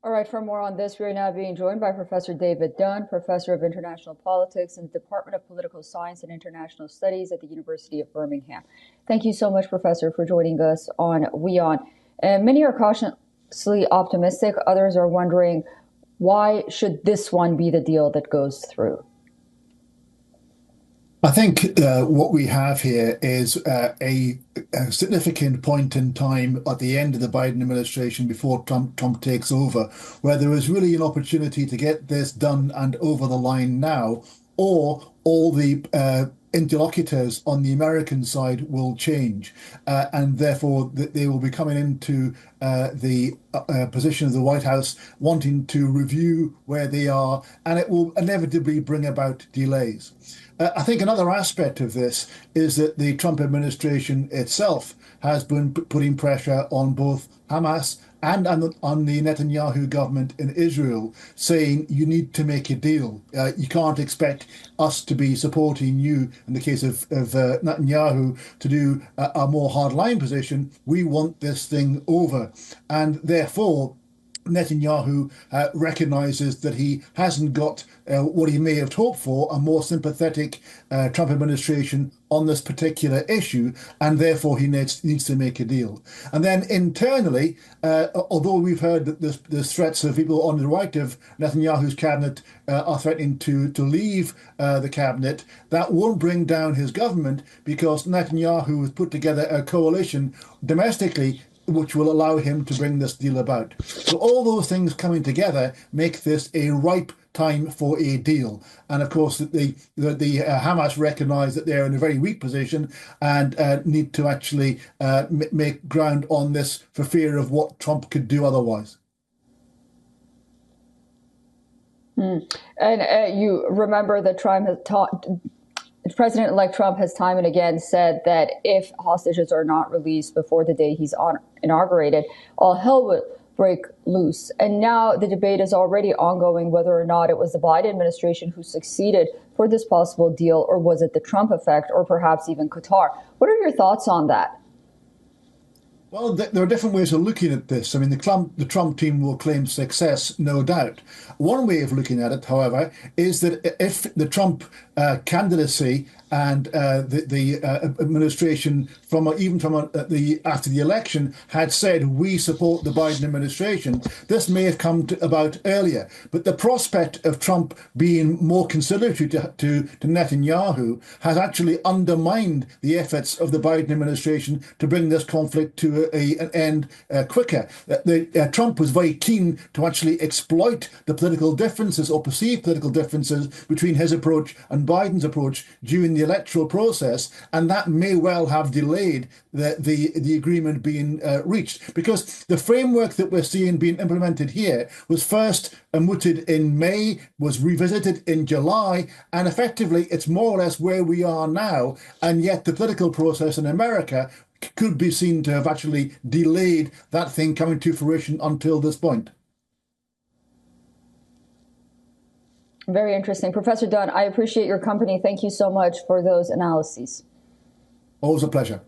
All right, for more on this, we are now being joined by Professor David Dunn, Professor of International Politics in the Department of Political Science and International Studies at the University of Birmingham. Thank you so much, Professor, for joining us on WION. Many are cautiously optimistic. Others are wondering, why should this one be the deal that goes through? I think what we have here is a significant point in time at the end of the Biden administration before Trump takes over, where there is really an opportunity to get this done and over the line now, or all the interlocutors on the American side will change, and therefore they will be coming into the position of the White House wanting to review where they are, and it will inevitably bring about delays. I think another aspect of this is that the Trump administration itself has been putting pressure on both Hamas and on the Netanyahu government in Israel, saying you need to make a deal. You can't expect us to be supporting you, in the case of Netanyahu, to do a more hardline position. We want this thing over. And therefore, Netanyahu recognizes that he hasn't got what he may have hoped for, a more sympathetic Trump administration on this particular issue, and therefore he needs to make a deal. And then internally, although we've heard that there's threats of people on the right of Netanyahu's cabinet are threatening to leave the cabinet, that won't bring down his government, because Netanyahu has put together a coalition domestically which will allow him to bring this deal about. So all those things coming together make this a ripe time for a deal. And of course, the Hamas recognize that they're in a very weak position and need to actually make ground on this for fear of what Trump could do otherwise. And you remember that Trump has President-elect Trump has time and again said that if hostages are not released before the day he's inaugurated, all hell would break loose. And now the debate is already ongoing whether or not it was the Biden administration who succeeded for this possible deal, or was it the Trump effect, or perhaps even Qatar. What are your thoughts on that? Well, there are different ways of looking at this. I mean, the Trump team will claim success, no doubt. One way of looking at it, however, is that if the Trump candidacy and the administration, after the election, had said we support the Biden administration, this may have come about earlier. But the prospect of Trump being more conciliatory to Netanyahu has actually undermined the efforts of the Biden administration to bring this conflict to an end quicker. Trump was very keen to actually exploit the political differences, or perceived political differences, between his approach and Biden's approach during the electoral process, and that may well have delayed the agreement being reached, because the framework that we're seeing being implemented here was first mooted in May, was revisited in July, and effectively it's more or less where we are now, and yet the political process in America could be seen to have actually delayed that thing coming to fruition until this point. Very interesting. Professor Dunn, I appreciate your company. Thank you so much for those analyses. Always a pleasure.